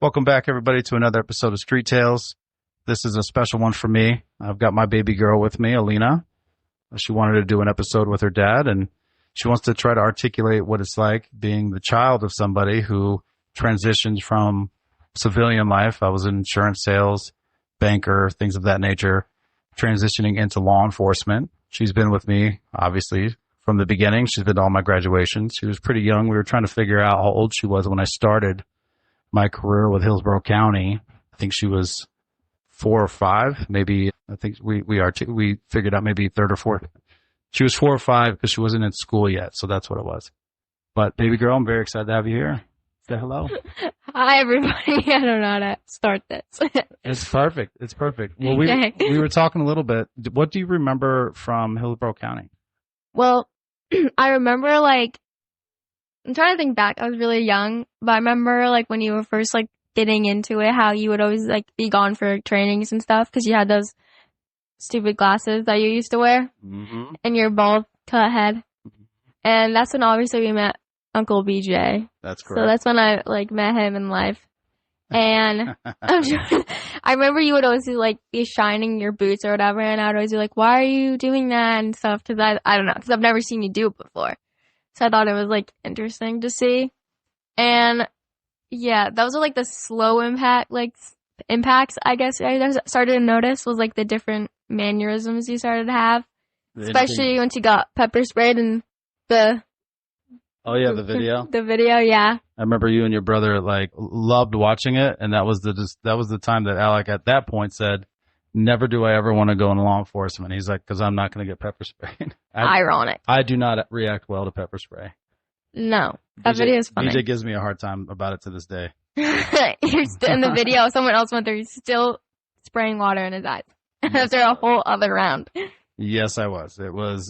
Welcome back, everybody, to another episode of Street Tales. This is a special one for me. I've got my baby girl with me, Alina. She wanted to do an episode with her dad, and she wants to try to articulate what it's like being the child of somebody who transitions from civilian life. I was in insurance sales, banker, things of that nature, transitioning into law enforcement. She's been with me, obviously, from the beginning. She's been to all my graduations. She was pretty young. We were trying to figure out how old she was when I started my career with Hillsborough County. I think she was 4 or 5, maybe. I think we figured out maybe third or fourth. She was 4 or 5 because she wasn't in school yet, so that's what it was. But baby girl, I'm very excited to have you here. Say hello. Hi, everybody. I don't know how to start this. It's perfect. It's perfect. Well, we were talking a little bit. What do you remember from Hillsborough County? Well, I remember, I'm trying to think back. I was really young, but I remember, when you were first, getting into it, how you would always, be gone for trainings and stuff because you had those stupid glasses that you used to wear and your bald cut head. And that's when, obviously, we met Uncle BJ. That's correct. So that's when I, met him in life. And I remember you would always, be shining your boots or whatever, and I would always be like, why are you doing that and stuff? Because I don't know, because I've never seen you do it before. So I thought it was, interesting to see. And, yeah, those are, the slow impacts, I guess, I started to notice was, the different mannerisms you started to have. Especially once you got pepper sprayed and the... Oh, yeah, the video? The video, yeah. I remember you and your brother, loved watching it, and that was the time that Alec, at that point, said, never do I ever want to go in law enforcement. He's like, because I'm not going to get pepper sprayed. Ironic. I do not react well to pepper spray. No. That video is funny. BJ gives me a hard time about it to this day. You're still in the video. Someone else went there. He's still spraying water in his eyes after a whole other round. Yes, I was.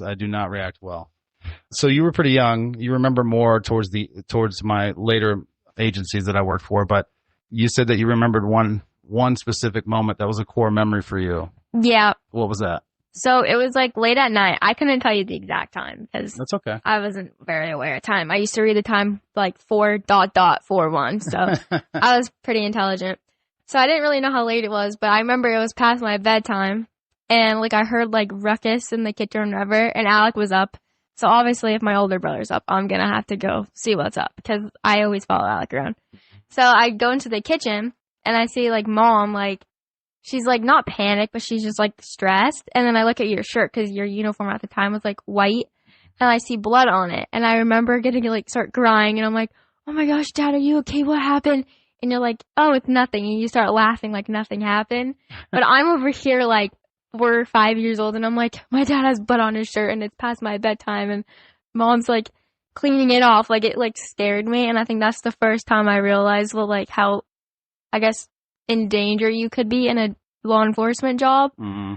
I do not react well. So you were pretty young. You remember more towards my later agencies that I worked for, but you said that you remembered one specific moment that was a core memory for you. Yeah. What was that? So it was late at night. I couldn't tell you the exact time because that's okay. I wasn't very aware of time. I used to read the time 4:41. So I was pretty intelligent. So I didn't really know how late it was, but I remember it was past my bedtime and I heard ruckus in the kitchen or whatever, and Alec was up. So obviously if my older brother's up, I'm going to have to go see what's up because I always follow Alec around. So I go into the kitchen and I see Mom, she's not panicked, but she's just stressed. And then I look at your shirt because your uniform at the time was white, and I see blood on it. And I remember getting to start crying, and I'm like, oh my gosh, Dad, are you okay? What happened? And you're like, oh, it's nothing. And you start laughing like nothing happened. But I'm over here 4 or 5 years old, and I'm like, my dad has blood on his shirt, and it's past my bedtime, and Mom's cleaning it off. It scared me, and I think that's the first time I realized how, I guess, in danger you could be in a law enforcement job. Mm-hmm.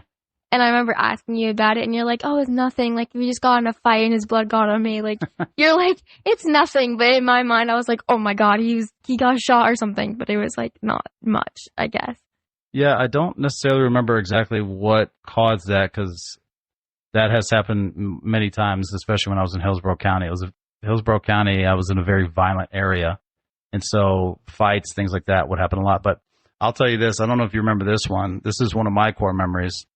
And I remember asking you about it, and you're like, oh, it's nothing. We just got in a fight and his blood got on me. You're like, it's nothing. But in my mind, I was like, oh my God, he got shot or something. But it was not much, I guess. Yeah, I don't necessarily remember exactly what caused that because that has happened many times, especially when I was in Hillsborough County. Hillsborough County, I was in a very violent area. And so fights, things like that would happen a lot. But I'll tell you this. I don't know if you remember this one. This is one of my core memories.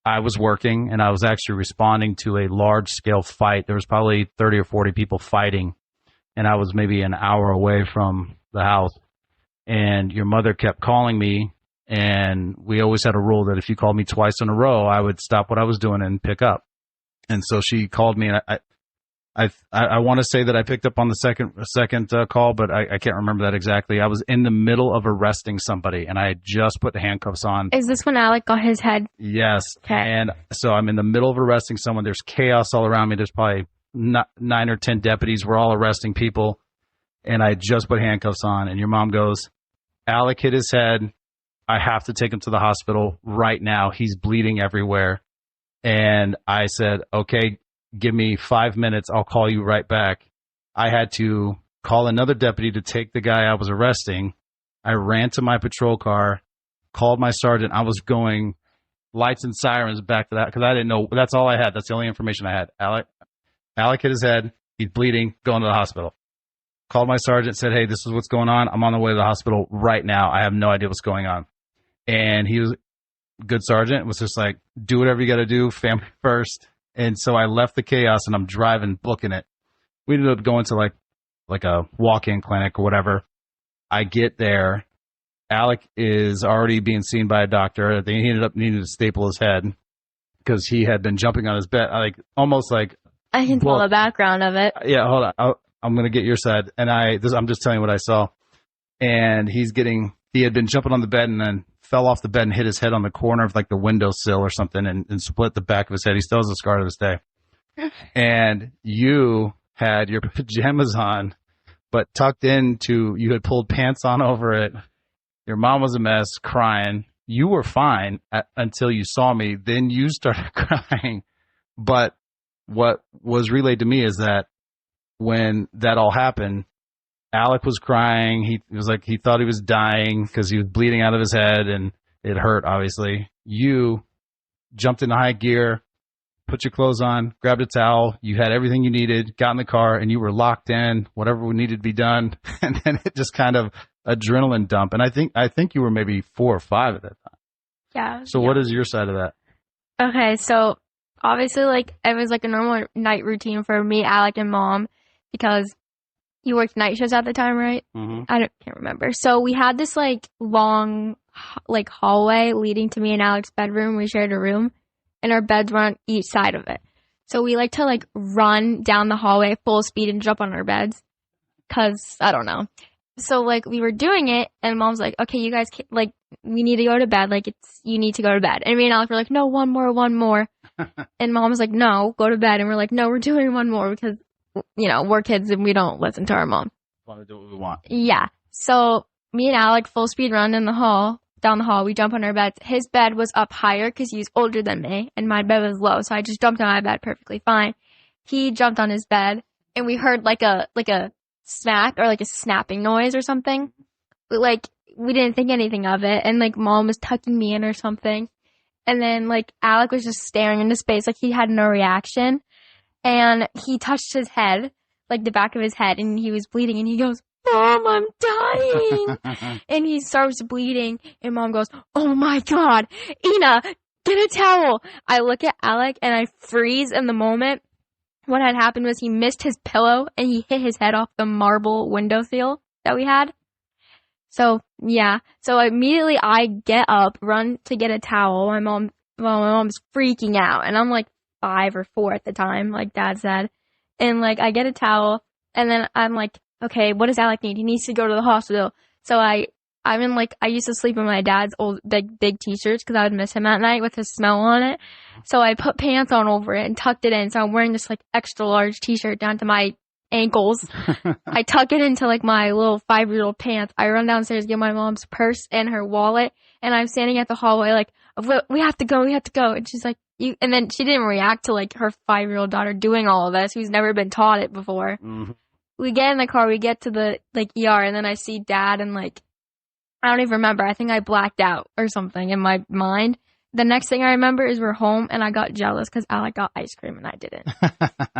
I was working, and I was actually responding to a large-scale fight. There was probably 30 or 40 people fighting, and I was maybe an hour away from the house. And your mother kept calling me, and we always had a rule that if you called me twice in a row, I would stop what I was doing and pick up. And so she called me, and I want to say that I picked up on the second call, but I can't remember that exactly. I was in the middle of arresting somebody, and I had just put the handcuffs on. Is this when Alec got his head? Yes. Okay. And so I'm in the middle of arresting someone. There's chaos all around me. There's probably 9 or 10 deputies. We're all arresting people, and I just put handcuffs on. And your mom goes, Alec hit his head. I have to take him to the hospital right now. He's bleeding everywhere. And I said, okay, give me 5 minutes. I'll call you right back. I had to call another deputy to take the guy I was arresting. I ran to my patrol car, called my sergeant. I was going lights and sirens back to that because I didn't know. That's all I had. That's the only information I had. Alec hit his head. He's bleeding. Going to the hospital. Called my sergeant. Said, hey, this is what's going on. I'm on the way to the hospital right now. I have no idea what's going on. And he was a good sergeant. Was just like, do whatever you got to do. Family first. And so I left the chaos and I'm driving, booking it. We ended up going to like a walk-in clinic or whatever. I get there. Alec is already being seen by a doctor. He ended up needing to staple his head because he had been jumping on his bed, almost like. I can tell the background of it. Yeah, hold on. I'm going to get your side. And I'm just telling you what I saw. And he had been jumping on the bed and then fell off the bed and hit his head on the corner of like the windowsill or something and split the back of his head. He still has a scar to this day. And you had your pajamas on, but tucked into, you had pulled pants on over it. Your mom was a mess, crying. You were fine until you saw me. Then you started crying. But what was relayed to me is that when that all happened, Alec was crying. He was like, he thought he was dying because he was bleeding out of his head and it hurt, obviously. You jumped into high gear, put your clothes on, grabbed a towel. You had everything you needed, got in the car, and you were locked in, whatever needed to be done. And then it just kind of adrenaline dump. And I think you were maybe 4 or 5 at that time. Yeah. So what is your side of that? Okay, so obviously, like, it was like a normal night routine for me, Alec, and Mom, because you worked night shifts at the time, right? Mm-hmm. Can't remember. So we had this like long, like hallway leading to me and Alec's bedroom. We shared a room, and our beds were on each side of it. So we like to like run down the hallway full speed and jump on our beds, cause I don't know. So like we were doing it, and Mom's like, "Okay, you guys, like, we need to go to bed. Like, you need to go to bed." And me and Alec were like, "No, one more." And Mom was like, "No, go to bed." And we're like, "No, we're doing one more because, you know, we're kids and we don't listen to our mom. We want to do what we want." Yeah. So me and Alec full speed run down the hall. We jump on our beds. His bed was up higher because he was older than me, and my bed was low. So I just jumped on my bed perfectly fine. He jumped on his bed, and we heard like a smack or like a snapping noise or something. Like, we didn't think anything of it, and like Mom was tucking me in or something. And then like Alec was just staring into space, like he had no reaction. And he touched his head, like the back of his head, and he was bleeding. And he goes, "Mom, I'm dying." And he starts bleeding. And Mom goes, "Oh my God, Ina, get a towel." I look at Alec and I freeze in the moment. What had happened was he missed his pillow and he hit his head off the marble windowsill that we had. So, yeah. So immediately I get up, run to get a towel. My mom's freaking out. And I'm like 5 or 4 at the time, like Dad said. And like I get a towel and then I'm like, okay, what does Alec need? He needs to go to the hospital. So I used to sleep in my dad's old big t-shirts because I would miss him at night with his smell on it. So I put pants on over it and tucked it in. So I'm wearing this like extra large t-shirt down to my ankles. I tuck it into like my little 5-year-old pants. I run downstairs, get my mom's purse and her wallet, and I'm standing at the hallway like, we have to go. And she's like, and then she didn't react to like her 5-year-old daughter doing all of this, who's never been taught it before. Mm-hmm. We get in the car, we get to the like ER, and then I see Dad, and like, I don't even remember. I think I blacked out or something in my mind. The next thing I remember is we're home, and I got jealous because Alec got ice cream and I didn't.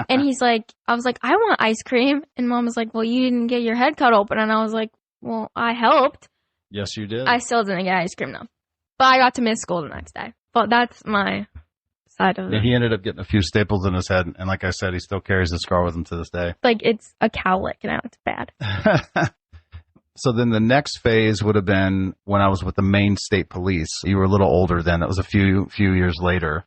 And I was like, I want ice cream. And Mom was like, well, you didn't get your head cut open. And I was like, well, I helped. Yes, you did. I still didn't get ice cream though. But I got to miss school the next day. But that's my side of it. Yeah, he ended up getting a few staples in his head. And like I said, he still carries the scar with him to this day. Like, it's a cowlick now. It's bad. So then the next phase would have been when I was with the Maine State Police. You were a little older then. That was a few years later.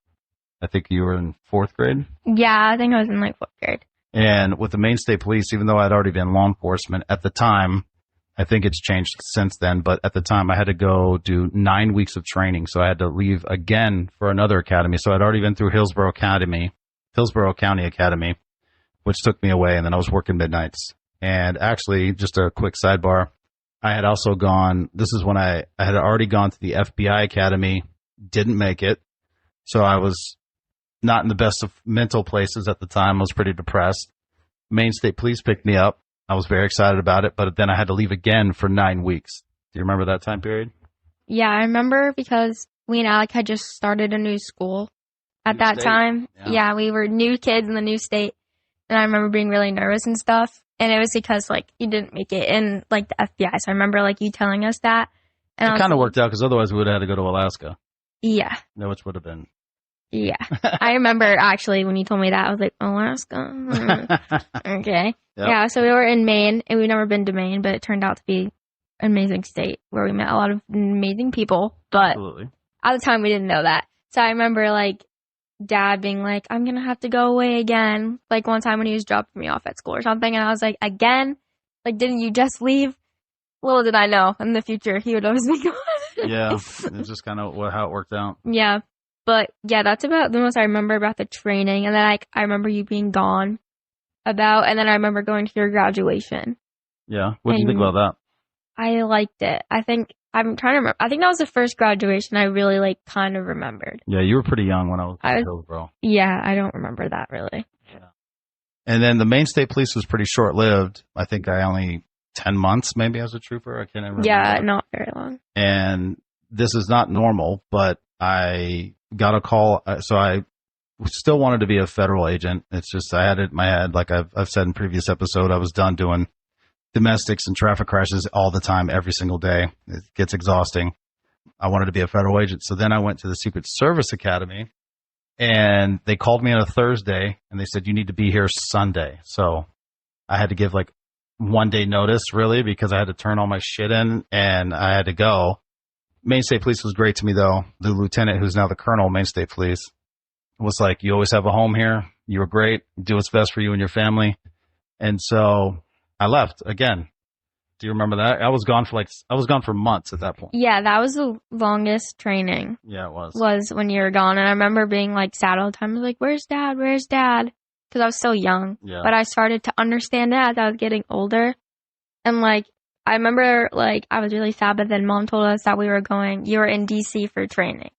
I think you were in 4th grade? Yeah, I think I was in like 4th grade. And with the Maine State Police, even though I'd already been law enforcement at the time, I think it's changed since then, but at the time I had to go do 9 weeks of training. So I had to leave again for another academy. So I'd already been through Hillsborough County Academy, which took me away. And then I was working midnights. And actually, just a quick sidebar, I had also gone, this is when I had already gone to the FBI Academy, didn't make it. So I was not in the best of mental places at the time. I was pretty depressed. Maine State Police picked me up. I was very excited about it, but then I had to leave again for 9 weeks. Do you remember that time period? Yeah, I remember because we and Alec had just started a new school at New that state? time. Yeah. Yeah, we were new kids in the new state. And I remember being really nervous and stuff. And it was because, like, you didn't make it in, like, the FBI. So I remember, like, you telling us that. And It kind of worked out because otherwise we would have had to go to Alaska. Yeah. No, which would have been. Yeah. I remember, actually, when you told me that, I was like, Alaska? Okay. Yep. Yeah, so we were in Maine, and we've never been to Maine, but it turned out to be an amazing state where we met a lot of amazing people. But Absolutely. at the time, we didn't know that. So I remember, like, Dad being like, I'm going to have to go away again. Like, one time when he was dropping me off at school or something, and I was like, again? Like, didn't you just leave? Little did I know, in the future, he would always be gone. Yeah, it's just kind of how it worked out. Yeah. But, yeah, that's about the most I remember about the training. And then, like, I remember you being gone and then I remember going to your graduation. Yeah. What did you think about that? I liked it. I'm trying to remember. I think that was the first graduation I really, like, kind of remembered. Yeah, you were pretty young when I was in Hillsborough. Yeah, I don't remember that really. Yeah. And then the Maine State Police was pretty short-lived. I think I only 10 months maybe as a trooper. I can't remember. Yeah, not very long. And this is not normal, but I got a call. So I still wanted to be a federal agent. It's just I had it in my head, like I've said in previous episode, I was done doing domestics and traffic crashes all the time, every single day. It gets exhausting. I wanted to be a federal agent. So then I went to the Secret Service Academy, and they called me on a Thursday, and they said, you need to be here Sunday. So I had to give like 1 day notice, really, because I had to turn all my shit in, and I had to go. Maine State Police was great to me, though. The lieutenant, who's now the colonel of Maine State Police, was like, you always have a home here. You were great. Do what's best for you and your family. And so I left again. Do you remember that? I was gone for months at that point. Yeah, that was the longest training. Yeah, it was. Was when you were gone. And I remember being like sad all the time. I was like, where's Dad? Where's Dad? Because I was so young. Yeah. But I started to understand it as I was getting older. And like, I remember like I was really sad, but then Mom told us that you were in DC for training.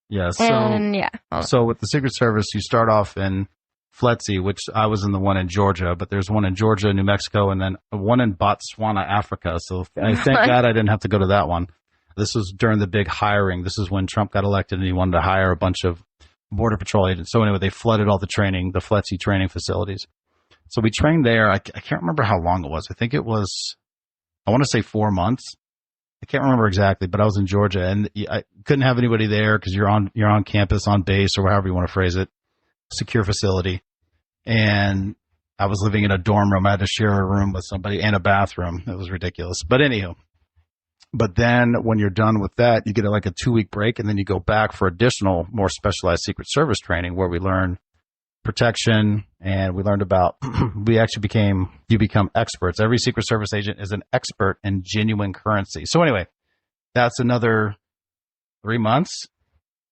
Yeah. So with the Secret Service, you start off in FLETC, which I was in the one in Georgia, but there's one in Georgia, New Mexico, and then one in Botswana, Africa. So I thank God I didn't have to go to that one. This was during the big hiring. This is when Trump got elected and he wanted to hire a bunch of Border Patrol agents. So anyway, they flooded all the FLETC training facilities. So we trained there. I can't remember how long it was. I think it was, I want to say 4 months. I can't remember exactly, but I was in Georgia and I couldn't have anybody there because you're on campus, on base, or however you want to phrase it, secure facility. And I was living in a dorm room. I had to share a room with somebody and a bathroom. It was ridiculous. But anywho, but then when you're done with that, you get like a 2-week break, and then you go back for additional, more specialized Secret Service training where we learn protection, and we learned about, you become experts. Every Secret Service agent is an expert in genuine currency. So anyway, that's another 3 months.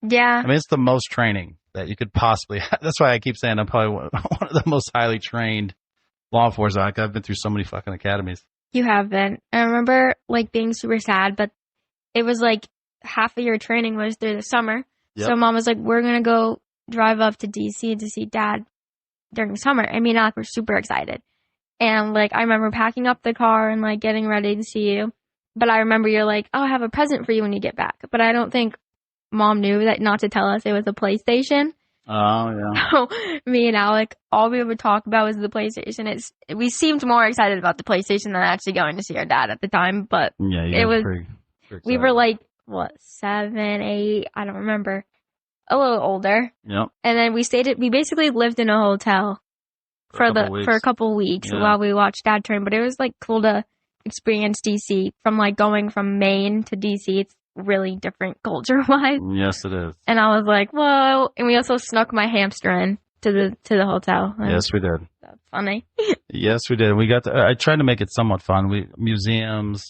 Yeah. I mean, it's the most training that you could possibly have. That's why I keep saying I'm probably one of the most highly trained law enforcement. Like, I've been through so many fucking academies. You have been. I remember like being super sad, but it was like half of your training was through the summer. Yep. So Mom was like, we're going to go drive up to DC to see Dad during the summer. I mean, Alec, we're super excited. And like, I remember packing up the car and like getting ready to see you. But I remember you're like, oh, I have a present for you when you get back. But I don't think Mom knew that not to tell us it was a PlayStation. Oh, yeah. So me and Alec, all we would talk about was the PlayStation. We seemed more excited about the PlayStation than actually going to see our dad at the time. But yeah, it was, pretty we were like, what, 7, 8? I don't remember. A little older. Yep. And then we basically lived in a hotel for a couple weeks while we watched Dad train. But it was like cool to experience DC from like going from Maine to DC. It's really different culture wise. Yes, it is. And I was like, whoa. And we also snuck my hamster in to the hotel. Yes, we did. That's funny. Yes, we did. I tried to make it somewhat fun. Museums,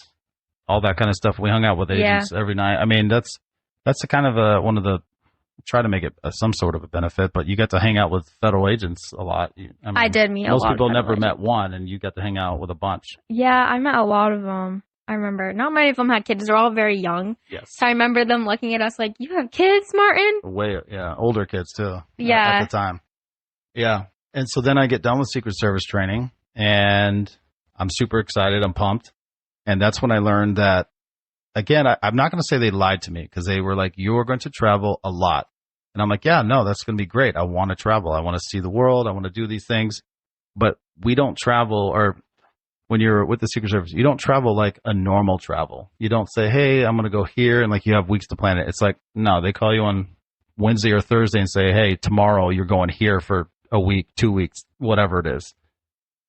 all that kind of stuff. We hung out with agents every night. I mean, that's the kind of one of the, try to make it some sort of a benefit, but you got to hang out with federal agents a lot. I did meet a lot. Most people never met one, and you got to hang out with a bunch. Yeah, I met a lot of them. I remember not many of them had kids. They're all very young. Yes. So I remember them looking at us like, you have kids, Martin? Older kids too. Yeah. At the time. Yeah. And so then I get done with Secret Service training, and I'm super excited. I'm pumped. And that's when I learned that again, I'm not going to say they lied to me because they were like, you're going to travel a lot. And I'm like, yeah, no, that's going to be great. I want to travel. I want to see the world. I want to do these things. But we don't travel, or when you're with the Secret Service, you don't travel like a normal travel. You don't say, hey, I'm going to go here, and like you have weeks to plan it. It's like, no, they call you on Wednesday or Thursday and say, hey, tomorrow you're going here for a week, 2 weeks, whatever it is.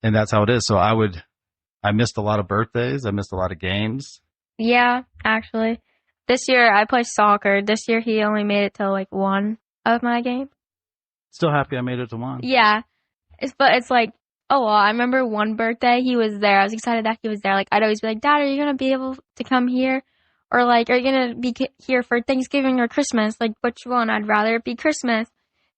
And that's how it is. So I missed a lot of birthdays. I missed a lot of games. Yeah, actually. This year I played soccer. This year he only made it to like one of my games. Still happy I made it to one. Yeah. But it's like, oh, well, I remember one birthday he was there. I was excited that he was there. Like, I'd always be like, Dad, are you going to be able to come here? Or like, are you going to be here for Thanksgiving or Christmas? Like, which one? I'd rather it be Christmas.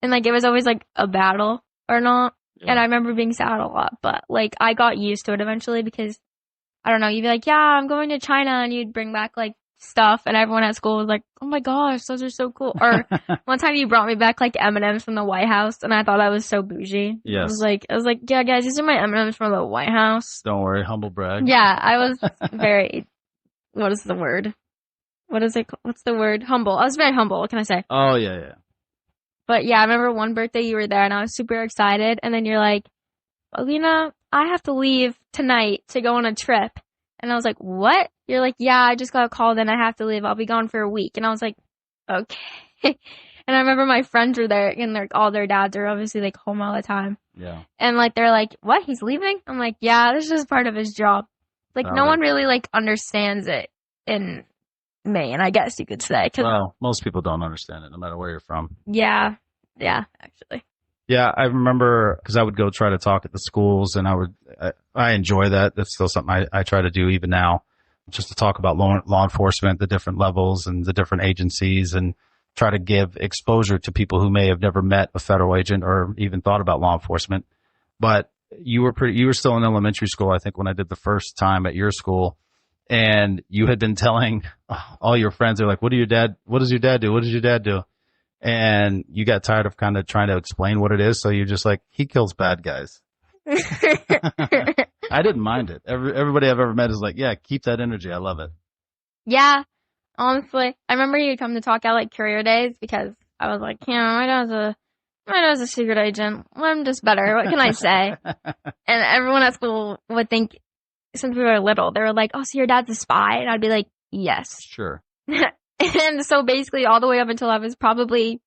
And like, it was always like a battle or not. Yeah. And I remember being sad a lot, but like, I got used to it eventually because, I don't know, you'd be like, yeah, I'm going to China, and you'd bring back like stuff, and everyone at school was like, oh my gosh, those are so cool. Or one time you brought me back like M&Ms from the White House, and I thought that was so bougie. Yes. I was like, yeah, guys, these are my M&Ms from the White House. Don't worry, humble brag. Yeah, I was very, what is the word? What is it? What's the word? Humble. I was very humble. What can I say? Oh, yeah. But yeah, I remember one birthday you were there, and I was super excited, and then you're like, Alina, I have to leave tonight to go on a trip. And I was like, what? You're like, yeah, I just got called and I have to leave. I'll be gone for a week. And I was like, okay. And I remember my friends were there, and all their dads are obviously like home all the time. Yeah. And like, they're like, what? He's leaving? I'm like, yeah, this is just part of his job. Like, no one really like understands it in Maine, I guess you could say. Well, most people don't understand it no matter where you're from. Yeah, actually. Yeah, I remember because I would go try to talk at the schools, and I enjoy that. That's still something I try to do even now, just to talk about law enforcement, the different levels and the different agencies, and try to give exposure to people who may have never met a federal agent or even thought about law enforcement. But you were still in elementary school, I think, when I did the first time at your school, and you had been telling all your friends, they're like, what does your dad do? What does your dad do? And you got tired of kind of trying to explain what it is, so you're just like, he kills bad guys. I didn't mind it. Everybody I've ever met is like, yeah, keep that energy. I love it. Yeah, honestly. I remember you'd come to talk at like career days because I was like, my dad's a secret agent. I'm just better. What can I say? And everyone at school would think, since we were little, they were like, oh, so your dad's a spy? And I'd be like, yes. Sure. And so basically all the way up until I was probably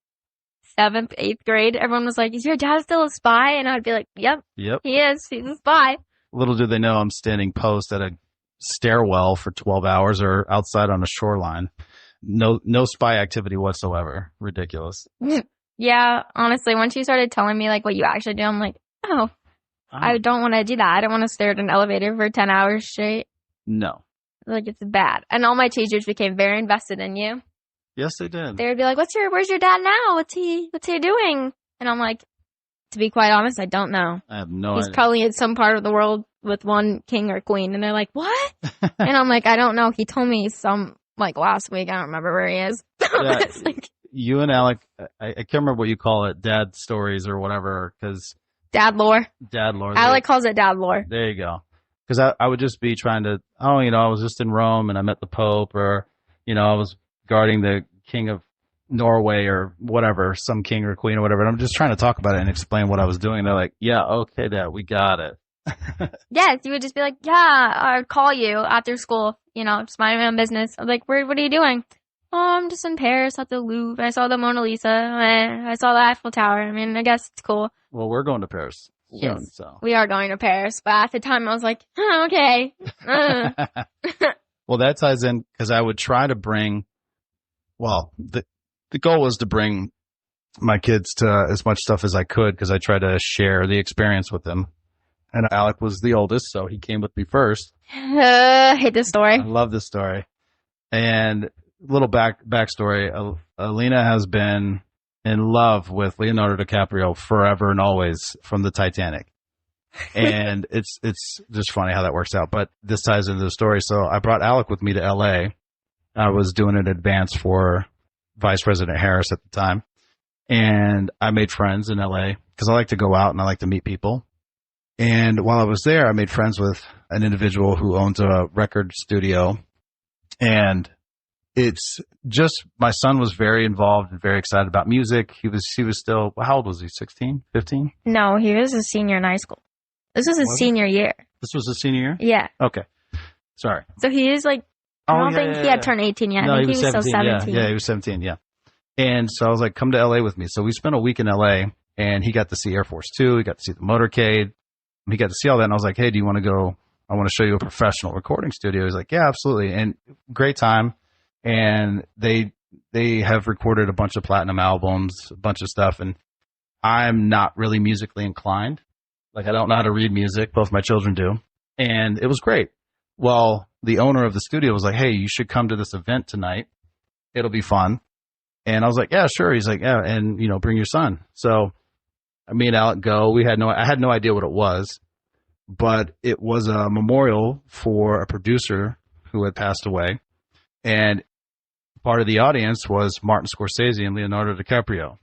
7th, 8th grade, everyone was like, is your dad still a spy? And I'd be like, yep. He is. He's a spy. Little do they know I'm standing post at a stairwell for 12 hours or outside on a shoreline. No spy activity whatsoever. Ridiculous. Yeah, honestly, once you started telling me like what you actually do, I'm like, oh, I don't want to do that. I don't want to stare at an elevator for 10 hours straight. No. Like, it's bad. And all my teachers became very invested in you. Yes, they did. They would be like, where's your dad now? What's he doing? And I'm like, to be quite honest, I don't know. I have no idea. He's probably in some part of the world with one king or queen. And they're like, what? And I'm like, I don't know. He told me like last week. I don't remember where he is. Yeah, it's like, you and Alec, I can't remember what you call it, dad stories or whatever, because... Dad lore. Alec calls it dad lore. There you go. Because I would just be trying to, I was just in Rome and I met the Pope, or, I was guarding the King of Norway or whatever, some king or queen or whatever. And I'm just trying to talk about it and explain what I was doing. And they're like, yeah, okay, Dad, we got it. Yes, you would just be like, yeah, I'd call you after school, just mind my own business. I'm like, what are you doing? Oh, I'm just in Paris at the Louvre. I saw the Mona Lisa. I saw the Eiffel Tower. I mean, I guess it's cool. Well, we're going to Paris soon, yes, so. We are going to Paris. But at the time, I was like, oh, okay. Well, that ties in because I would try to bring, the goal was to bring my kids to as much stuff as I could because I tried to share the experience with them. And Alec was the oldest, so he came with me first. Hate this story. I love this story. And little backstory, Alina has been in love with Leonardo DiCaprio forever and always from the Titanic. And it's just funny how that works out. But this ties into the story. So I brought Alec with me to LA. I was doing an advance for Vice President Harris at the time. And I made friends in LA because I like to go out and I like to meet people. And while I was there, I made friends with an individual who owns a record studio. And it's just, my son was very involved and very excited about music. He was still, how old was he? 16, 15? No, he was a senior in high school. This was his senior year. This was his senior year? Yeah. Okay. Sorry. So he is like, I don't think he had turned 18 yet. No, I think he was 17, still 17. Yeah, he was 17, yeah. And so I was like, come to LA with me. So we spent a week in LA, and he got to see Air Force Two. He got to see the motorcade. He got to see all that. And I was like, hey, do you want to go? I want to show you a professional recording studio. He's like, yeah, absolutely. And great time. And they have recorded a bunch of platinum albums, a bunch of stuff. And I'm not really musically inclined. Like, I don't know how to read music. Both my children do. And it was great. Well, the owner of the studio was like, hey, you should come to this event tonight. It'll be fun. And I was like, yeah, sure. He's like, yeah, and, bring your son. So me and Alec go. I had no idea what it was, but it was a memorial for a producer who had passed away. And part of the audience was Martin Scorsese and Leonardo DiCaprio.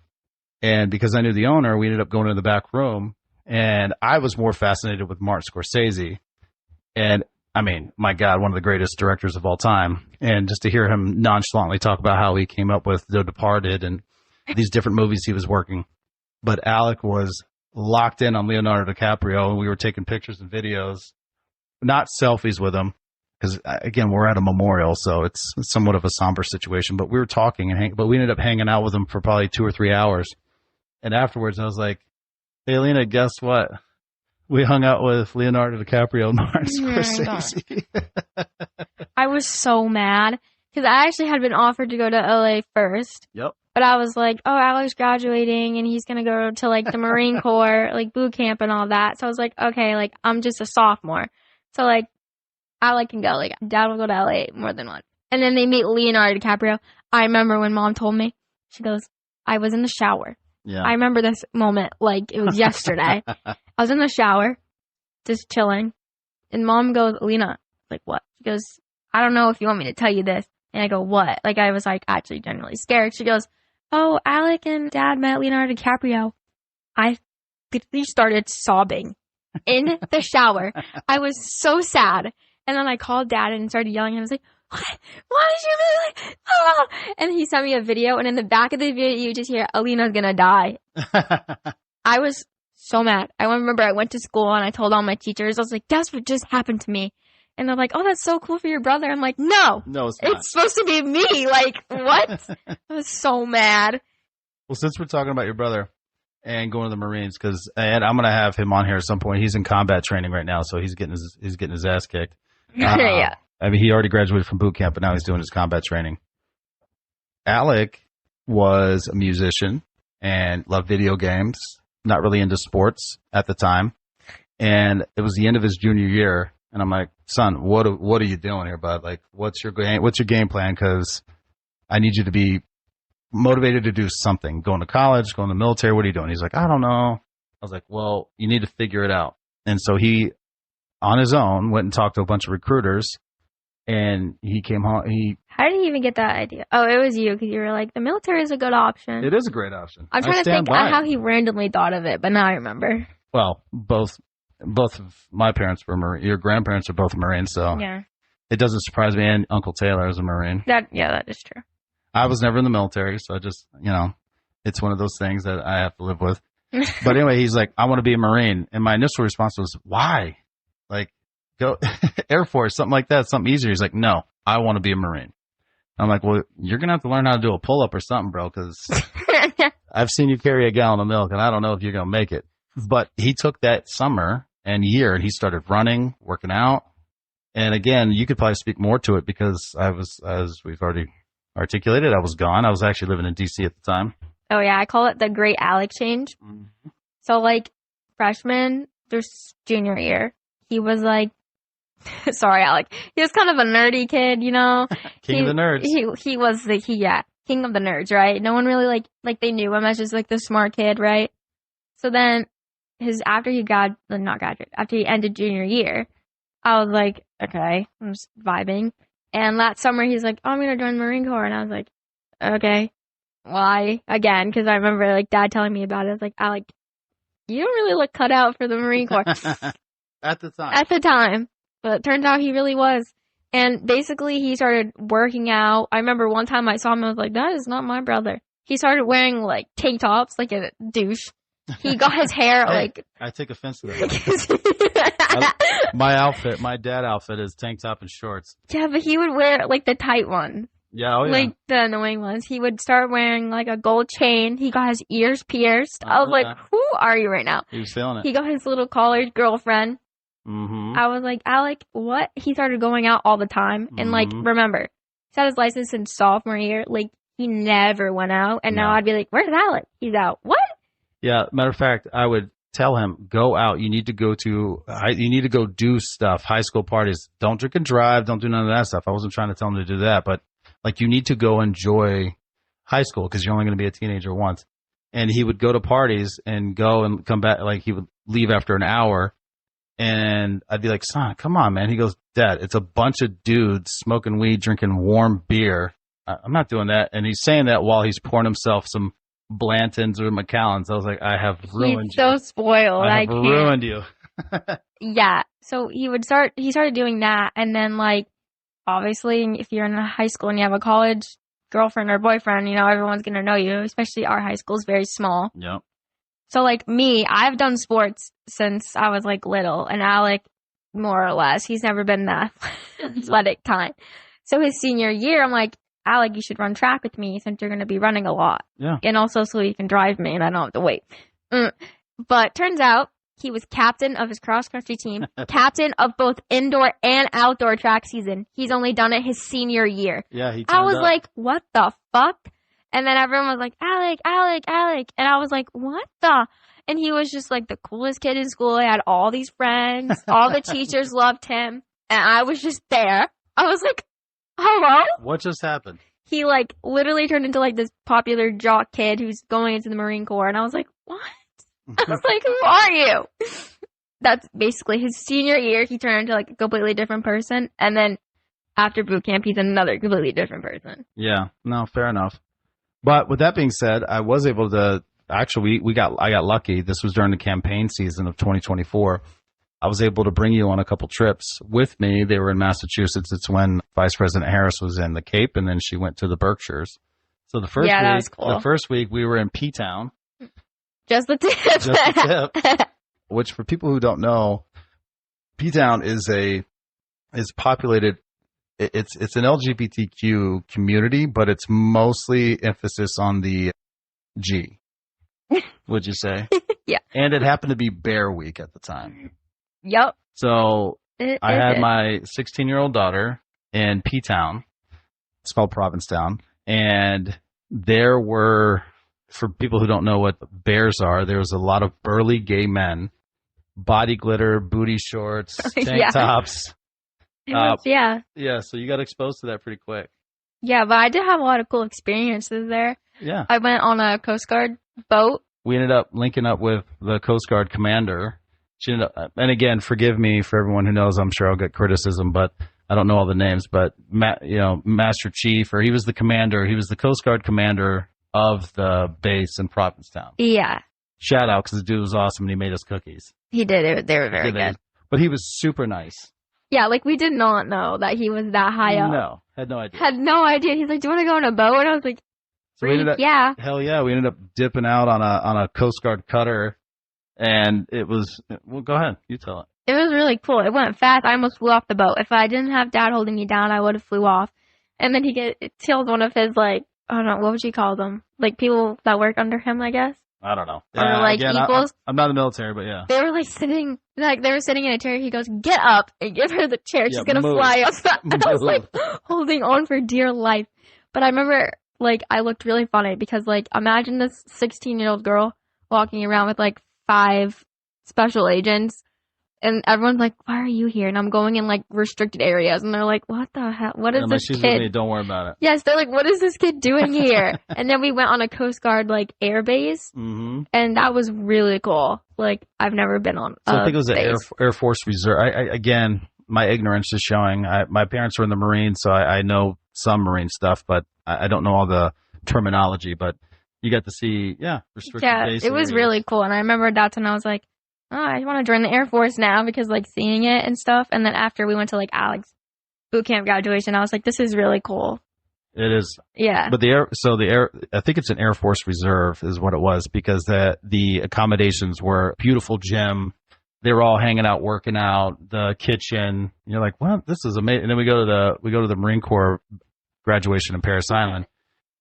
And because I knew the owner, we ended up going to the back room. And I was more fascinated with Martin Scorsese. And I mean, my God, one of the greatest directors of all time. And just to hear him nonchalantly talk about how he came up with The Departed and these different movies he was working. But Alec was locked in on Leonardo DiCaprio, and we were taking pictures and videos, not selfies with him, because, again, we're at a memorial, so it's somewhat of a somber situation. But we were talking, but we ended up hanging out with him for probably 2 or 3 hours. And afterwards, I was like, hey, Alina, guess what? We hung out with Leonardo DiCaprio and Martin Scorsese. I was so mad because I actually had been offered to go to LA first. Yep. But I was like, oh, Alec's graduating and he's going to go to like the Marine Corps, like boot camp and all that. So I was like, okay, like I'm just a sophomore. So like Alec can go. Like Dad will go to LA more than once. And then they meet Leonardo DiCaprio. I remember when Mom told me, she goes, I was in the shower. Yeah. I remember this moment like it was yesterday. I was in the shower, just chilling, and Mom goes, Alina, like, what? She goes, I don't know if you want me to tell you this. And I go, what? Like, I was like actually genuinely scared. She goes, oh, Alec and Dad met Leonardo DiCaprio. I literally started sobbing in the shower. I was so sad. And then I called Dad and started yelling. I was like, what? Why did you be like, oh? And he sent me a video, and in the back of the video, you just hear, Alina's gonna die. I was so mad. I remember I went to school, and I told all my teachers, I was like, that's what just happened to me. And they're like, oh, that's so cool for your brother. I'm like, no, it's not. It's supposed to be me. Like, what? I was so mad. Well, since we're talking about your brother and going to the Marines, and I'm going to have him on here at some point. He's in combat training right now, so he's getting his ass kicked. Yeah. I mean, he already graduated from boot camp, but now he's doing his combat training. Alec was a musician and loved video games, not really into sports at the time. And it was the end of his junior year. And I'm like, son, what are you doing here, bud? Like, what's your game plan? Because I need you to be motivated to do something. Going to college, going to the military. What are you doing? He's like, I don't know. I was like, well, you need to figure it out. And so he, on his own, went and talked to a bunch of recruiters. And he came home. How did he even get that idea? Oh, it was you, because you were like, the military is a good option. It is a great option. I'm trying to think how he randomly thought of it, but now I remember. Well, both of my parents were Marine. Your grandparents are both Marines, so yeah, it doesn't surprise me. And Uncle Taylor is a Marine. That is true. I was never in the military, so I just, it's one of those things that I have to live with. But anyway, he's like, I want to be a Marine. And my initial response was, why? Like, go Air Force, something like that, something easier. He's like, no, I want to be a Marine. I'm like, well, you're going to have to learn how to do a pull-up or something, bro, because I've seen you carry a gallon of milk, and I don't know if you're going to make it. But he took that summer and year, and he started running, working out. And again, you could probably speak more to it because I was, as we've already articulated, I was gone. I was actually living in D.C. at the time. Oh, yeah. I call it the Great Alec Change. Mm-hmm. So, like, freshman through junior year, he was like, sorry, Alec. He was kind of a nerdy kid, King of the nerds. He was king of the nerds, right? No one really like they knew him as just like the smart kid, right? So then after he ended junior year, I was like, okay, I'm just vibing. And that summer he's like, oh, I'm going to join the Marine Corps. And I was like, okay, why? Again, because I remember like Dad telling me about it. I was like, Alec, you don't really look cut out for the Marine Corps. At the time. At the time. But it turns out he really was. And basically he started working out. I remember one time I saw him, I was like, that is not my brother. He started wearing like tank tops, like a douche. He got his hair like. I take offense to that. My dad outfit is tank top and shorts. Yeah, but he would wear like the tight one. Yeah, oh yeah. Like the annoying ones. He would start wearing like a gold chain. He got his ears pierced. I was like, who are you right now? He was feeling it. He got his little college girlfriend. Mm-hmm. I was like, Alec, what? He started going out all the time. And like, remember, he's had his license in sophomore year. Like, he never went out. And now I'd be like, where's Alec? He's out. What? Yeah, matter of fact, I would tell him, go out. You need to go do stuff, high school parties. Don't drink and drive. Don't do none of that stuff. I wasn't trying to tell him to do that, but like you need to go enjoy high school because you're only going to be a teenager once. And he would go to parties and go and come back. Like he would leave after an hour. And I'd be like, son, come on, man. He goes, Dad, it's a bunch of dudes smoking weed, drinking warm beer. I'm not doing that. And he's saying that while he's pouring himself some Blantons or Macallans. I was like, I have ruined you. He's so spoiled. I have ruined you. Yeah. So he started doing that. And then like, obviously, if you're in high school and you have a college girlfriend or boyfriend, you know, everyone's going to know you, especially our high school is very small. Yep. So like me, I've done sports since I was like little, and Alec, more or less, he's never been that athletic kind. So his senior year, I'm like, Alec, you should run track with me since you're going to be running a lot. Yeah. And also so you can drive me and I don't have to wait. But turns out he was captain of his cross-country team, captain of both indoor and outdoor track season. He's only done it his senior year. Yeah, I was like, what the fuck? And then everyone was like, Alec, Alec, Alec. And I was like, what the? And he was just like the coolest kid in school. He had all these friends. All the teachers loved him. And I was just there. I was like, hello? What just happened? He like literally turned into like this popular jock kid who's going into the Marine Corps. And I was like, what? I was like, who are you? That's basically his senior year. He turned into like a completely different person. And then after boot camp, he's another completely different person. Yeah, no, fair enough. But with that being said, I was able to actually, I got lucky. This was during the campaign season of 2024. I was able to bring you on a couple trips with me. They were in Massachusetts. It's when Vice President Harris was in the Cape, and then she went to the Berkshires. So the first week we were in P-Town. Just the tip. Just the tip. Which for people who don't know, P-Town is populated. It's an LGBTQ community, but it's mostly emphasis on the G. Would you say? Yeah. And it happened to be Bear Week at the time. Yep. So I had my 16-year-old daughter in P-Town. It's called Provincetown. And there were, for people who don't know what bears are, there was a lot of burly gay men, body glitter, booty shorts, tank tops. Yeah. Yeah, so you got exposed to that pretty quick. Yeah, but I did have a lot of cool experiences there. Yeah. I went on a Coast Guard boat. We ended up linking up with the Coast Guard commander. She ended up, and again, forgive me for everyone who knows, I'm sure I'll get criticism, but I don't know all the names, but Master Chief, or he was the commander, he was the Coast Guard commander of the base in Provincetown. Yeah. Shout out, because the dude was awesome and he made us cookies. He did. They were very good. But he was super nice. Yeah, like we did not know that he was that high up. No, had no idea. Had no idea. He's like, do you want to go on a boat? And I was like, yeah. Hell yeah. We ended up dipping out on a Coast Guard cutter. And it was, well, go ahead. You tell it. It was really cool. It went fast. I almost flew off the boat. If I didn't have Dad holding me down, I would have flew off. And then he tells one of his, like, I don't know, what would you call them? Like people that work under him, I guess. I don't know. Or like again, equals. I'm not in the military, but yeah. They were sitting in a chair. He goes, get up and give her the chair. She's going to fly up. And I was like holding on for dear life. But I remember I looked really funny because imagine this 16-year-old girl walking around with 5 special agents. And everyone's like, why are you here? And I'm going in restricted areas. And they're like, what the hell? What is this she's kid? With me, don't worry about it. Yes, they're like, what is this kid doing here? And then we went on a Coast Guard air base. Mm-hmm. And that was really cool. I've never been on so I think it was an Air Force Reserve. Again, my ignorance is showing. My parents were in the Marines, so I know some Marine stuff, but I don't know all the terminology. But you got to see, restricted base. It was really cool. And I remember that's when I was like, oh, I want to join the Air Force now because seeing it and stuff. And then after we went to Alec's boot camp graduation. I was like, this is really cool. It is. Yeah. But I think it's an Air Force Reserve is what it was, because the accommodations were beautiful gym. They were all hanging out, working out, the kitchen. You're like, well, this is amazing. And then we go to the Marine Corps graduation in Parris Island.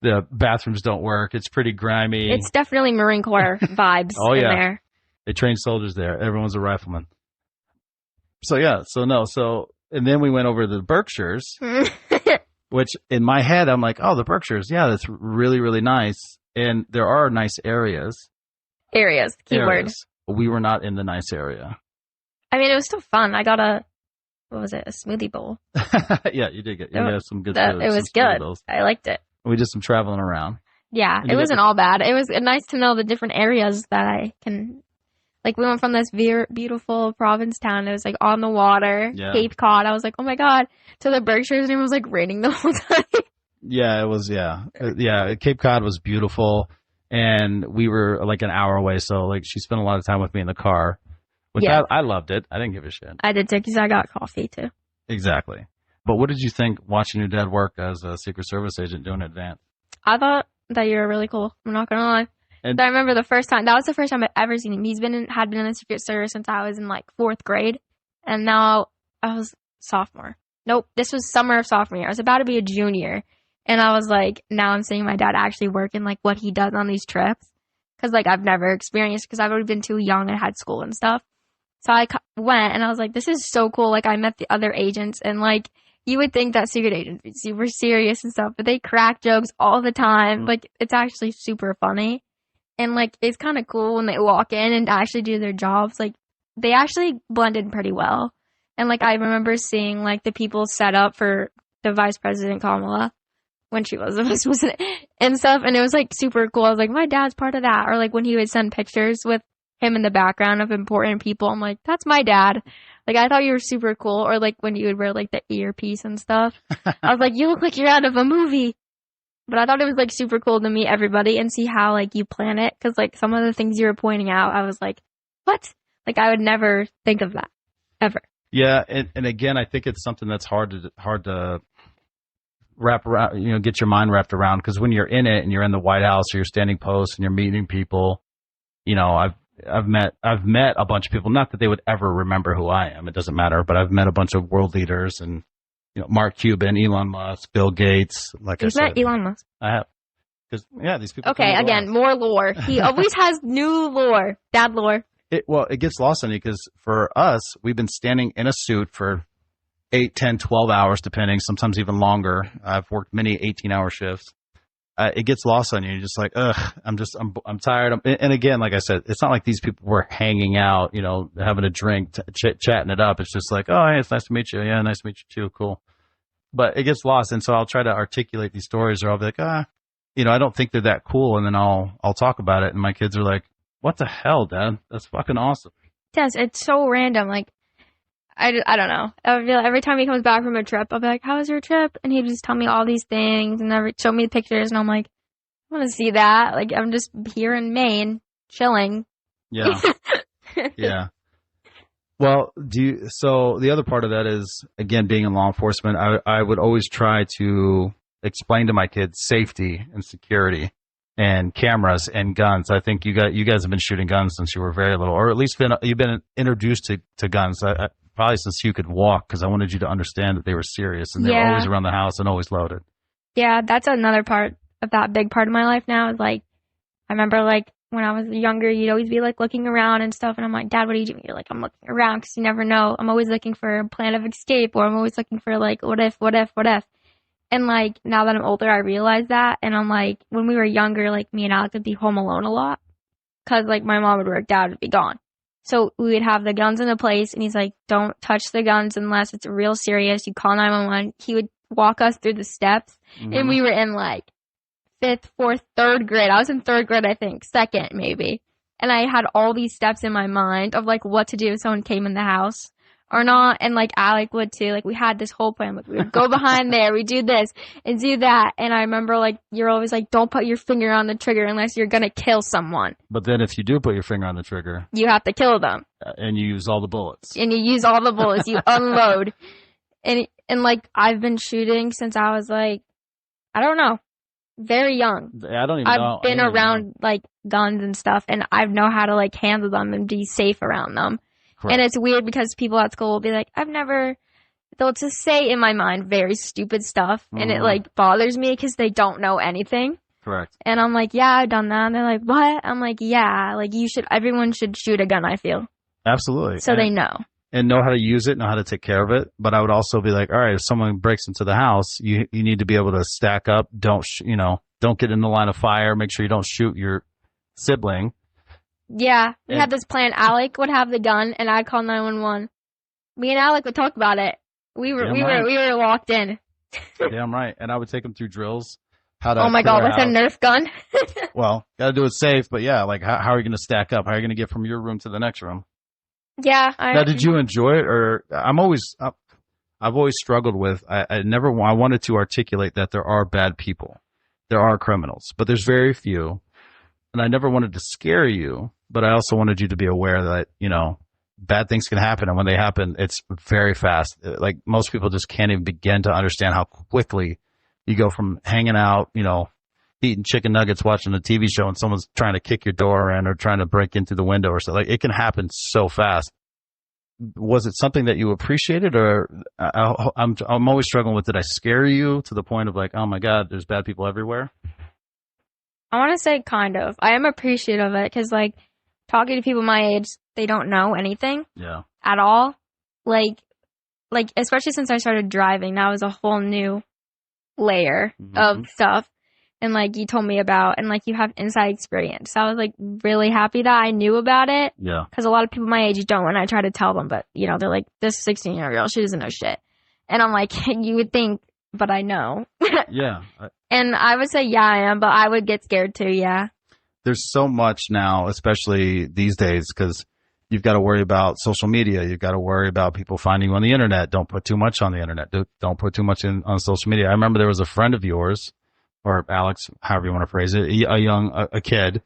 The bathrooms don't work. It's pretty grimy. It's definitely Marine Corps vibes in there. They train soldiers there. Everyone's a rifleman. And then we went over to the Berkshires, which in my head, I'm like, oh, the Berkshires. Yeah, that's really, really nice. And there are nice areas. Keyword. But we were not in the nice area. I mean, it was still fun. I got a smoothie bowl. Yeah, you did get some good food. It was good. I liked it. We did some traveling around. Yeah, it wasn't all bad. It was nice to know the different areas that I can. Like, we went from this beautiful province town. It was, like, on the water, Cape Cod. I was like, oh, my God. To the Berkshires, and it was, like, raining the whole time. Yeah, it was, Cape Cod was beautiful, and we were, like, an hour away. So, like, she spent a lot of time with me in the car, which I loved it. I didn't give a shit. I did, too, because I got coffee, too. Exactly. But what did you think watching your dad work as a Secret Service agent doing advance? I thought that you were really cool. I'm not going to lie. And I remember that was the first time I've ever seen him. Had been in the Secret Service since I was in like 4th grade. And now I was sophomore. Nope, this was summer of sophomore year. I was about to be a junior. And I was like, now I'm seeing my dad actually work in like what he does on these trips. Because like I've never experienced, because I've already been too young and had school and stuff. So I went and I was like, this is so cool. Like I met the other agents, and like you would think that secret agents would be super serious and stuff, but they crack jokes all the time. Like it's actually super funny. And, like, it's kind of cool when they walk in and actually do their jobs. Like, they actually blended pretty well. And, like, I remember seeing, like, the people set up for the Vice President Kamala when she was the Vice President and stuff. And it was, like, super cool. I was like, my dad's part of that. Or, like, when he would send pictures with him in the background of important people, I'm like, that's my dad. Like, I thought you were super cool. Or, like, when you would wear, like, the earpiece and stuff. I was like, you look like you're out of a movie. But I thought it was, like, super cool to meet everybody and see how, like, you plan it. Because, like, some of the things you were pointing out, I was like, what? Like, I would never think of that. Ever. Yeah, and again, I think it's something that's hard to wrap around, get your mind wrapped around. Because when you're in it and you're in the White House or you're standing post and you're meeting people, I've met a bunch of people. Not that they would ever remember who I am. It doesn't matter. But I've met a bunch of world leaders and Mark Cuban, Elon Musk, Bill Gates. Like You've met Elon Musk. I have. Because these people. Okay, again, more lore. He always has new lore. Dad lore. It gets lost on you because for us, we've been standing in a suit for 8, 10, 12 hours, depending, sometimes even longer. I've worked many 18-hour shifts. It gets lost on you. You're just like, ugh, I'm tired. And again, like I said, it's not like these people were hanging out, having a drink, chatting it up. It's just like, oh, hey, it's nice to meet you. Yeah, nice to meet you too. Cool. But it gets lost. And so I'll try to articulate these stories, or I'll be like, I don't think they're that cool. And then I'll talk about it. And my kids are like, what the hell, Dad? That's fucking awesome. Yes, it's so random. Like, I don't know. I feel like every time he comes back from a trip, I'll be like, how was your trip? And he'd just tell me all these things and show me the pictures. And I'm like, I want to see that. Like, I'm just here in Maine, chilling. Yeah. Yeah. Well, so the other part of that is, again, being in law enforcement, I would always try to explain to my kids safety and security and cameras and guns. I think you guys have been shooting guns since you were very little, or at least you've been introduced to guns. Probably since you could walk, because I wanted you to understand that they were serious and they were always around the house and always loaded. Yeah, that's another part of that big part of my life now. Is like, I remember like when I was younger, you'd always be like looking around and stuff, and I'm like, Dad, what are you doing? You're like, I'm looking around because you never know. I'm always looking for a plan of escape, or I'm always looking for like, what if? And like now that I'm older, I realize that, and I'm like, when we were younger, like me and Alec would be home alone a lot because like my mom would work, Dad would be gone. So we would have the guns in the place, and he's like, don't touch the guns unless it's real serious. You call 911. He would walk us through the steps, and we were in like 5th, 4th, 3rd grade. I was in 3rd grade, I think, 2nd maybe. And I had all these steps in my mind of like what to do if someone came in the house or not. And like Alec would too. Like we had this whole plan. Like we would go behind there, we do this and do that. And I remember like you're always like, don't put your finger on the trigger unless you're gonna kill someone. But then if you do put your finger on the trigger, you have to kill them. And you use all the bullets. You unload. And like I've been shooting since I was like, I don't know, very young. I don't even know. I've been around like guns and stuff, and I know how to like handle them and be safe around them. Correct. And it's weird because people at school will be like, they'll just say in my mind very stupid stuff, and it like bothers me because they don't know anything. Correct. And I'm like, yeah, I've done that. And they're like, what? I'm like, yeah, like everyone should shoot a gun, I feel. Absolutely. So they know. And know how to use it, know how to take care of it. But I would also be like, all right, if someone breaks into the house, you need to be able to stack up. Don't get in the line of fire. Make sure you don't shoot your sibling. Yeah. We had this plan. Alec would have the gun and I'd call 911. Me and Alec would talk about it. We were locked in. Damn right. And I would take them through drills. Oh my God, with a Nerf gun? Well, gotta do it safe, but yeah, like how are you gonna stack up? How are you gonna get from your room to the next room? Yeah. Now, did you enjoy it, or I've always struggled with. I wanted to articulate that there are bad people, there are criminals, but there's very few, and I never wanted to scare you, but I also wanted you to be aware that bad things can happen, and when they happen, it's very fast. Like most people just can't even begin to understand how quickly you go from hanging out, eating chicken nuggets, watching a TV show, and someone's trying to kick your door in or trying to break into the window or something. Like, it can happen so fast. Was it something that you appreciated, or I'm always struggling with, did I scare you to the point of like, oh my God, there's bad people everywhere? I want to say kind of. I am appreciative of it because like talking to people my age, they don't know anything at all. Like especially since I started driving, that was a whole new layer of stuff. And like you told me about, and like you have inside experience. So I was like really happy that I knew about it. Yeah. Because a lot of people my age don't, and I try to tell them, but they're like, this 16-year-old girl, she doesn't know shit. And I'm like, you would think, but I know. Yeah. And I would say, yeah, I am, but I would get scared too. Yeah. There's so much now, especially these days, because you've got to worry about social media. You've got to worry about people finding you on the internet. Don't put too much on the internet. Don't put too much on social media. I remember there was a friend of yours, or Alex, however you want to phrase it, a kid,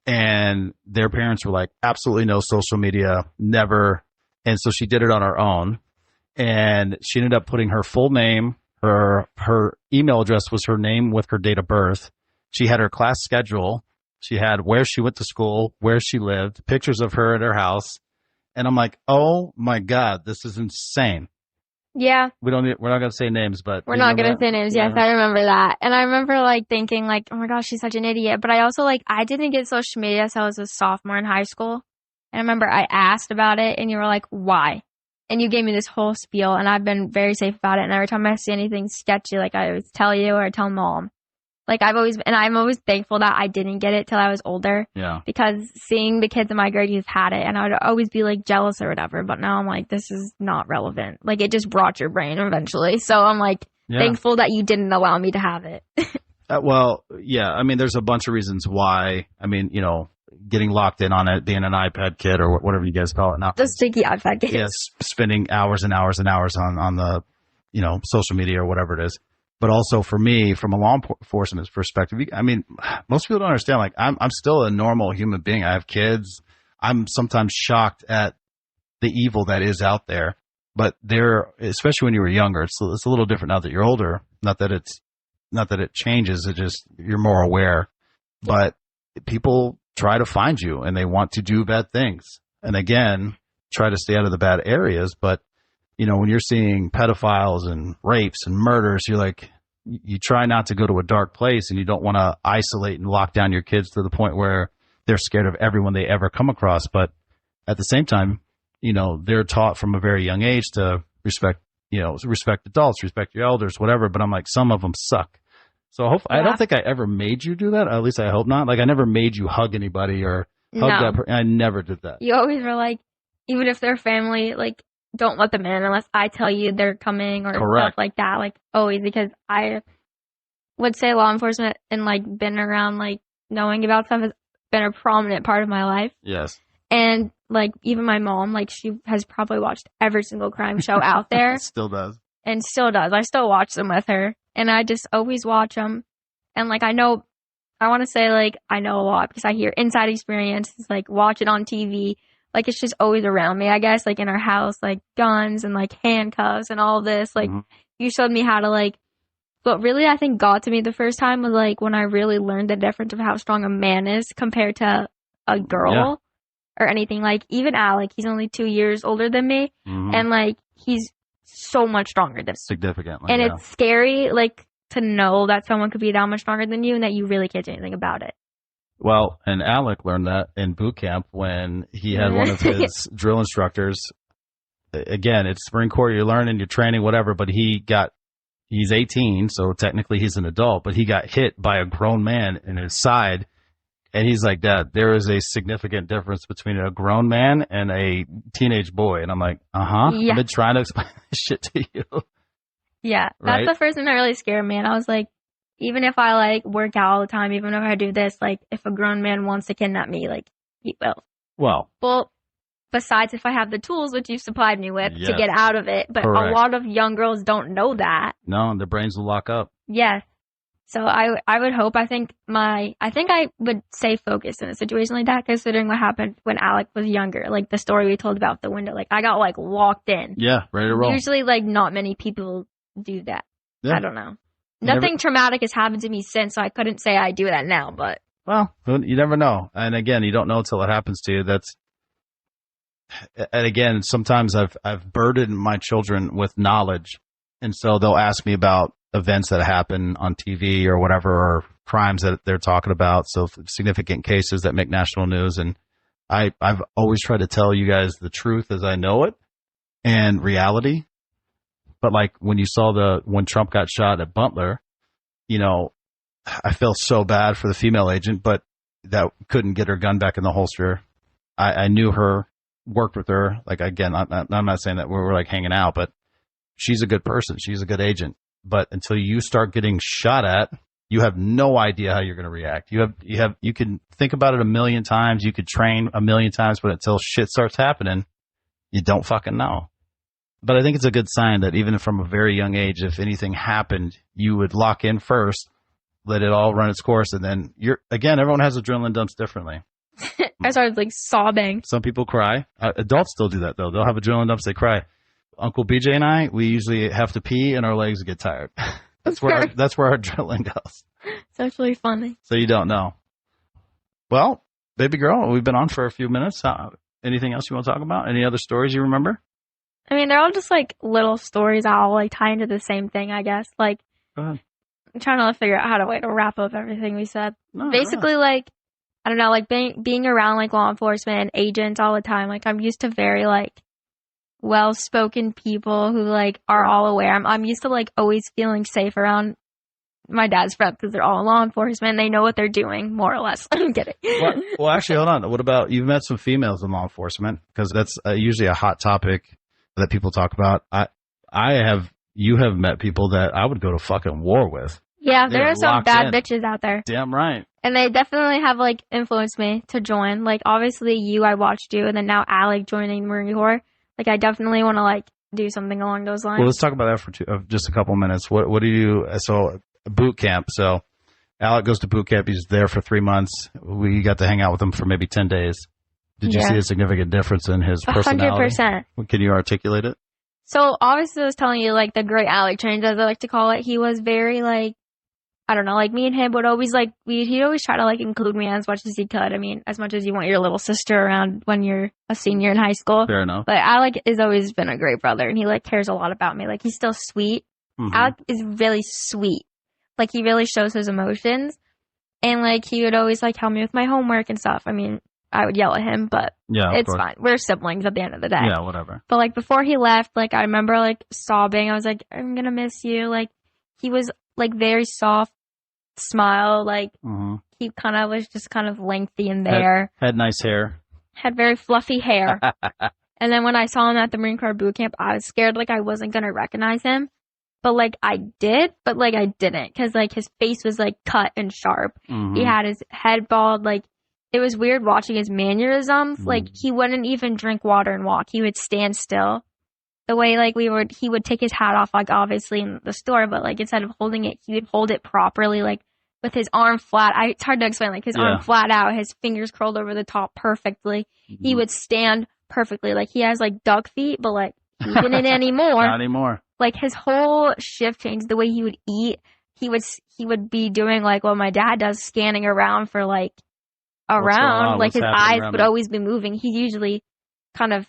and their parents were like, absolutely no social media, never. And so she did it on her own, and she ended up putting her full name, her email address was her name with her date of birth. She had her class schedule. She had where she went to school, where she lived, pictures of her at her house. And I'm like, oh my God, this is insane. Yeah. We're not going to say names, but we're not going to say names. Yes, I remember that. And I remember like thinking like, oh my gosh, she's such an idiot. But I also like, I didn't get social media until I was a sophomore in high school. And I remember I asked about it and you were like, why? And you gave me this whole spiel and I've been very safe about it. And every time I see anything sketchy, like I always tell you or I tell mom. Like I'm always thankful that I didn't get it till I was older. Yeah. Because seeing the kids in my grade who've had it, and I would always be like jealous or whatever. But now I'm like, this is not relevant. Like it just brought your brain eventually. So I'm like thankful that you didn't allow me to have it. Well, yeah. I mean, there's a bunch of reasons why. I mean, getting locked in on it, being an iPad kid or whatever you guys call it now. The sticky iPad kids. Yes, spending hours and hours and hours on the, social media or whatever it is. But also for me, from a law enforcement perspective, I mean, most people don't understand, like, I'm still a normal human being. I have kids. I'm sometimes shocked at the evil that is out there. But especially when you were younger, it's a little different now that you're older. Not that it changes. It just, you're more aware. But people try to find you and they want to do bad things. And again, try to stay out of the bad areas. But when you're seeing pedophiles and rapes and murders, you're like, you try not to go to a dark place and you don't want to isolate and lock down your kids to the point where they're scared of everyone they ever come across. But at the same time, they're taught from a very young age to respect adults, respect your elders, whatever. But I'm like, some of them suck. So I don't think I ever made you do that. At least I hope not. Like I never made you hug anybody or hug that person. I never did that. You always were like, even if they're family, like, don't let them in unless I tell you they're coming or stuff like that. Like always, because I would say law enforcement and like been around like knowing about stuff has been a prominent part of my life. Yes. And like even my mom, like she has probably watched every single crime show out there. Still does. And still does. I still watch them with her and I just always watch them. And like I want to say like I know a lot because I hear inside experiences, like watch it on TV. like it's just always around me, I guess, like in our house, like guns and like handcuffs and all this. Like you showed me how to like, what really I think got to me the first time was like when I really learned the difference of how strong a man is compared to a girl or anything. Like even Alec, he's only 2 years older than me, and like he's so much stronger than me. Significantly. And it's scary, like, to know that someone could be that much stronger than you and that you really can't do anything about it. Well, and Alec learned that in boot camp when he had one of his drill instructors. Again, it's Marine Corps, you're learning, you're training, whatever, but he's 18, so technically he's an adult, but he got hit by a grown man in his side. And he's like, Dad, there is a significant difference between a grown man and a teenage boy. And I'm like, Yeah. I've been trying to explain this shit to you. Yeah, Right? that's the first thing that really scared me. And I was like, even if I like work out all the time, even if I do this, like if a grown man wants to kidnap me, like he will. Well, besides if I have the tools, which you've supplied me with to get out of it. But Correct. a lot of young girls don't know that. No, their brains will lock up. Yes. So I would hope, I think I would stay focused in a situation like that, considering what happened when Alec was younger. Like the story we told about the window. Like I got like walked in. Yeah, ready to roll. Usually like not many people do that. Yeah. I don't know. Nothing traumatic has happened to me since, so I couldn't say I do that now, but. Well, you never know. And again, you don't know until it happens to you. And again, sometimes I've burdened my children with knowledge. And so they'll ask me about events that happen on TV or whatever, or crimes that they're talking about. So significant cases that make national news. And I've always tried to tell you guys the truth as I know it and reality. But like when you saw when Trump got shot at Butler, you know, I felt so bad for the female agent, but that couldn't get her gun back in the holster. I knew her, worked with her. Like, again, I'm not saying that we're like hanging out, but she's a good person. She's a good agent. But until you start getting shot at, you have no idea how you're going to react. You can think about it a million times. You could train a million times, but until shit starts happening, you don't fucking know. But I think it's a good sign that even from a very young age, if anything happened, you would lock in first, let it all run its course. And then everyone has adrenaline dumps differently. I started like sobbing. Some people cry. Adults still do that though. They'll have adrenaline dumps. They cry. Uncle BJ and I, we usually have to pee and our legs get tired. That's where our adrenaline goes. It's actually funny. So you don't know. Well, baby girl, we've been on for a few minutes. Anything else you want to talk about? Any other stories you remember? I mean, they're all just like little stories that all like tie into the same thing, I guess. Like, go ahead. I'm trying to figure out how to wrap up everything we said. No, basically, like, I don't know, like being around like law enforcement and agents all the time. Like, I'm used to very like well-spoken people who like are all aware. I'm used to like always feeling safe around my dad's friends because they're all law enforcement. They know what they're doing, more or less. I'm kidding. Well, actually, hold on. What about, you've met some females in law enforcement? Because that's usually a hot topic that people talk about. You have met people that I would go to fucking war with. Yeah, there are some bad bitches out there. Damn right. And they definitely have like influenced me to join. Like obviously I watched you, and then now Alec joining Marine Corps. Like I definitely want to like do something along those lines. Well, let's talk about that for just a couple minutes. What do you, so boot camp. So Alec goes to boot camp. He's there for 3 months. We got to hang out with him for maybe 10 days. Did you see a significant difference in his personality? 100%. Can you articulate it? So obviously I was telling you like the great Alec change, as I like to call it. He was very like, I don't know, like me and him would always like, he'd always try to like include me as much as he could. I mean, as much as you want your little sister around when you're a senior in high school. Fair enough. But Alec has always been a great brother, and he like cares a lot about me. Like he's still sweet. Mm-hmm. Alec is really sweet. Like he really shows his emotions, and like he would always like help me with my homework and stuff. I mean, I would yell at him, but it's fine. We're siblings at the end of the day. Yeah, whatever. But like before he left, like I remember like sobbing. I was like, I'm gonna miss you. Like he was like very soft smile. Like he kind of was just kind of lengthy in there. Had nice hair. Had very fluffy hair. And then when I saw him at the Marine Corps boot camp, I was scared like I wasn't gonna recognize him. But like I did, but like I didn't, because like his face was like cut and sharp. He had his head bald. Like it was weird watching his mannerisms. Like he wouldn't even drink water and walk. He would stand still. The way like he would take his hat off, like obviously in the store, but like instead of holding it, he would hold it properly, like with his arm flat. It's hard to explain. Like his arm flat out, his fingers curled over the top perfectly. Mm-hmm. He would stand perfectly. Like he has like duck feet, but like he didn't anymore. Not anymore. Like his whole shift changed. The way he would eat. He would be doing like what my dad does, scanning around for like around. Like his eyes would always be moving. He's usually kind of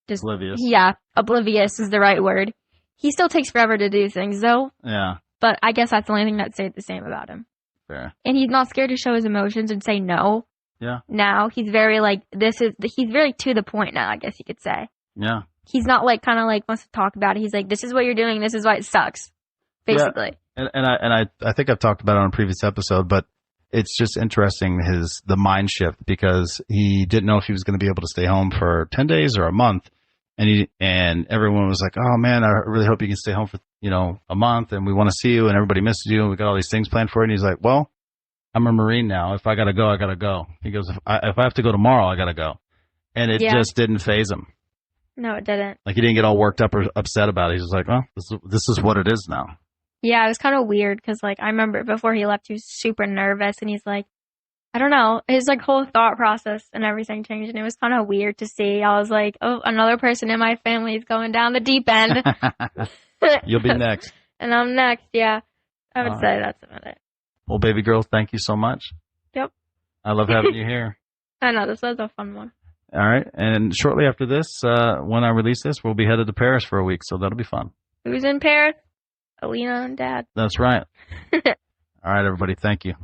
just oblivious. Yeah, oblivious is the right word. He still takes forever to do things though. Yeah. But I guess that's the only thing that stayed the same about him. Fair. And he's not scared to show his emotions and say no. Yeah. Now he's very like he's very to the point now, I guess you could say. Yeah. He's not like kind of like wants to talk about it. He's like, this is what you're doing. This is why it sucks. Basically. Yeah. And I think I've talked about it on a previous episode, but it's just interesting the mind shift, because he didn't know if he was going to be able to stay home for 10 days or a month. And everyone was like, oh man, I really hope you can stay home for, a month, and we want to see you, and everybody misses you, and we got all these things planned for you. And he's like, well, I'm a Marine now. If I got to go, I got to go. He goes, if I have to go tomorrow, I got to go. And it just didn't faze him. No, it didn't. Like he didn't get all worked up or upset about it. He's just like, oh, this is what it is now. Yeah, it was kind of weird because, like, I remember before he left, he was super nervous, and he's like, I don't know, his, like, whole thought process and everything changed, and it was kind of weird to see. I was like, oh, another person in my family is going down the deep end. You'll be next. And I'm next, yeah. I would say that's about it. Well, baby girl, thank you so much. Yep. I love having you here. I know, this was a fun one. All right, and shortly after this, when I release this, we'll be headed to Paris for a week, so that'll be fun. Who's in Paris? Alina and Dad. That's right. All right, everybody. Thank you.